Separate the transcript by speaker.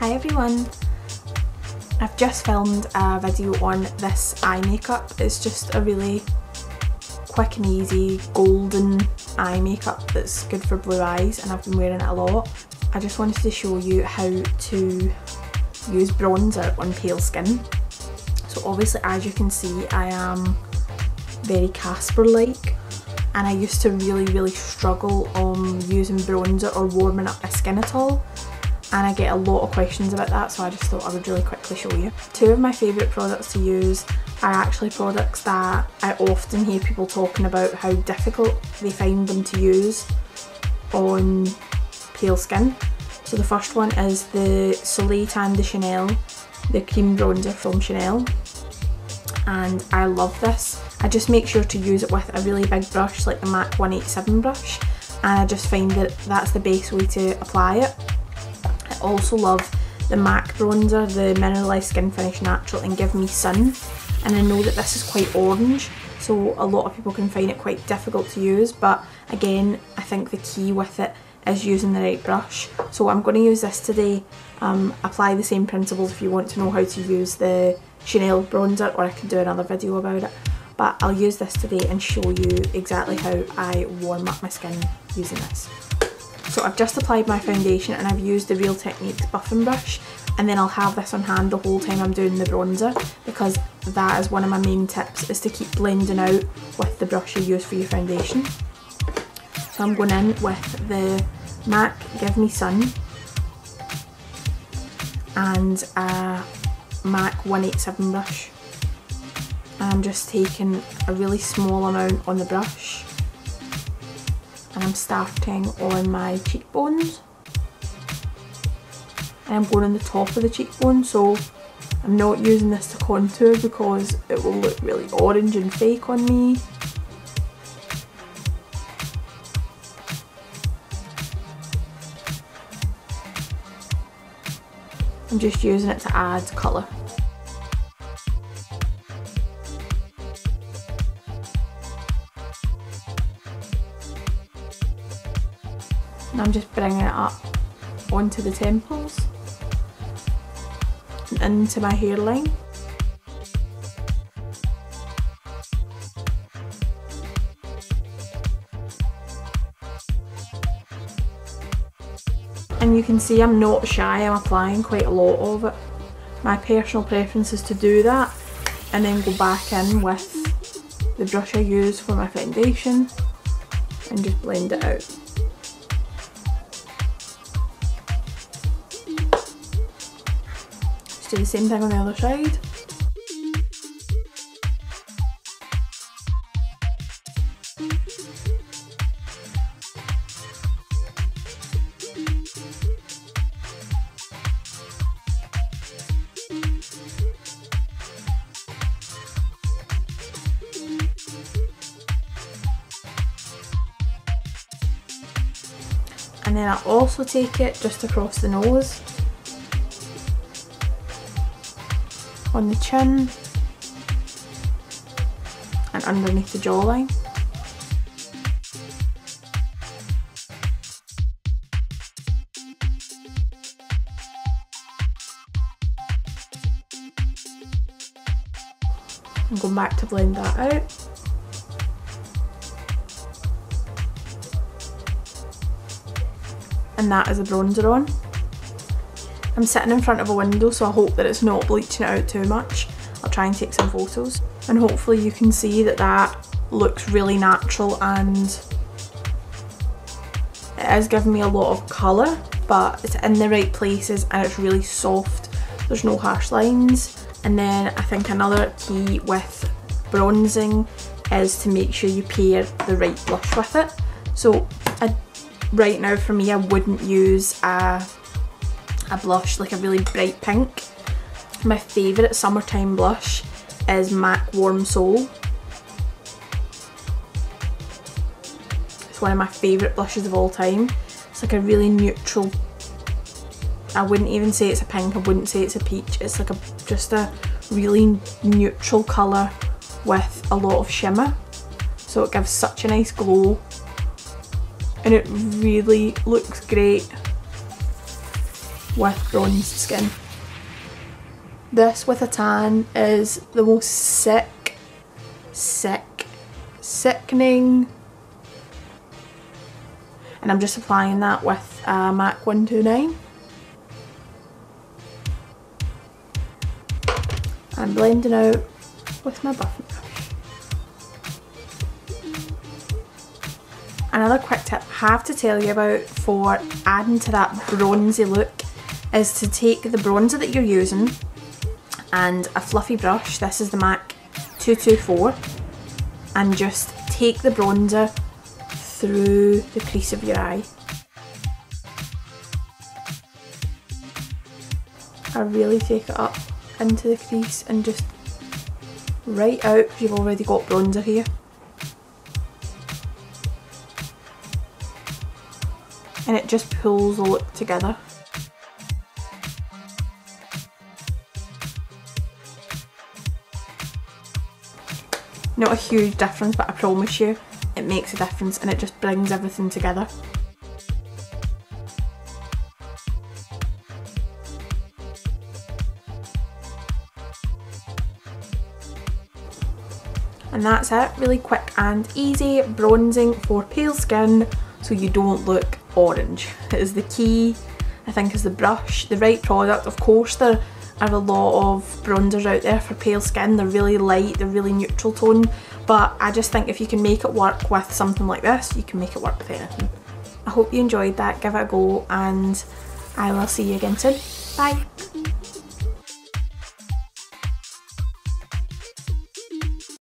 Speaker 1: Hi everyone! I've just filmed a video on this eye makeup. It's just a really quick and easy golden eye makeup that's good for blue eyes, and I've been wearing it a lot. I just wanted to show you how to use bronzer on pale skin. So obviously, as you can see, I am very Casper like, and I used to really struggle on using bronzer or warming up my skin at all, and I get a lot of questions about that, so I just thought I would really quickly show you. Two of my favourite products to use are actually products that I often hear people talking about how difficult they find them to use on pale skin. So the first one is the Soleil Tan de Chanel, the cream bronzer from Chanel, and I love this. I just make sure to use it with a really big brush like the MAC 187 brush, and I just find that that's the best way to apply it. I also love the MAC bronzer, the Mineralize Skinfinish Natural and Give Me Sun, and I know that this is quite orange, so a lot of people can find it quite difficult to use, but again, I think the key with it is using the right brush. So I'm going to use this today. Apply the same principles if you want to know how to use the Chanel bronzer, or I can do another video about it, but I'll use this today and show you exactly how I warm up my skin using this. So I've just applied my foundation and I've used the Real Techniques buffing brush, and then I'll have this on hand the whole time I'm doing the bronzer, because that is one of my main tips, is to keep blending out with the brush you use for your foundation. So I'm going in with the MAC Give Me Sun and a MAC 187 brush, and I'm just taking a really small amount on the brush, and I'm starting on my cheekbones, and I'm going on the top of the cheekbone, so I'm not using this to contour because it will look really orange and fake on me. I'm just using it to add colour. And I'm just bringing it up onto the temples and into my hairline. And you can see I'm not shy, I'm applying quite a lot of it. My personal preference is to do that and then go back in with the brush I use for my foundation and just blend it out. Just do the same thing on the other side. And then I also take it just across the nose, on the chin, and underneath the jawline. I'm going back to blend that out. And that is a bronzer on. I'm sitting in front of a window, so I hope that it's not bleaching it out too much. I'll try and take some photos, and hopefully you can see that that looks really natural, and it is giving me a lot of colour, but it's in the right places and it's really soft. There's no harsh lines. And then I think another key with bronzing is to make sure you pair the right blush with it. So right now for me, I wouldn't use a blush like a really bright pink. My favourite summertime blush is MAC Warm Soul. It's one of my favourite blushes of all time. It's like a really neutral, I wouldn't even say it's a pink, I wouldn't say it's a peach. It's like just a really neutral colour with a lot of shimmer. So it gives such a nice glow. and it really looks great with bronzed skin. This with a tan is the most sickening. And I'm just applying that with MAC 129. I'm blending out with my buffing brush. Another quick tip I have to tell you about for adding to that bronzy look is to take the bronzer that you're using and a fluffy brush, this is the MAC 224, and just take the bronzer through the crease of your eye. I really take it up into the crease and just right out because you've already got bronzer here. And it just pulls the look together. Not a huge difference, but I promise you it makes a difference and it just brings everything together. And that's it, really quick and easy bronzing for pale skin so you don't look orange. It is the key, I think, is the brush, the right product. Of course there are a lot of bronzers out there for pale skin, they're really light, they're really neutral tone, but I just think if you can make it work with something like this, you can make it work with anything. I hope you enjoyed that, give it a go, and I will see you again soon. Bye!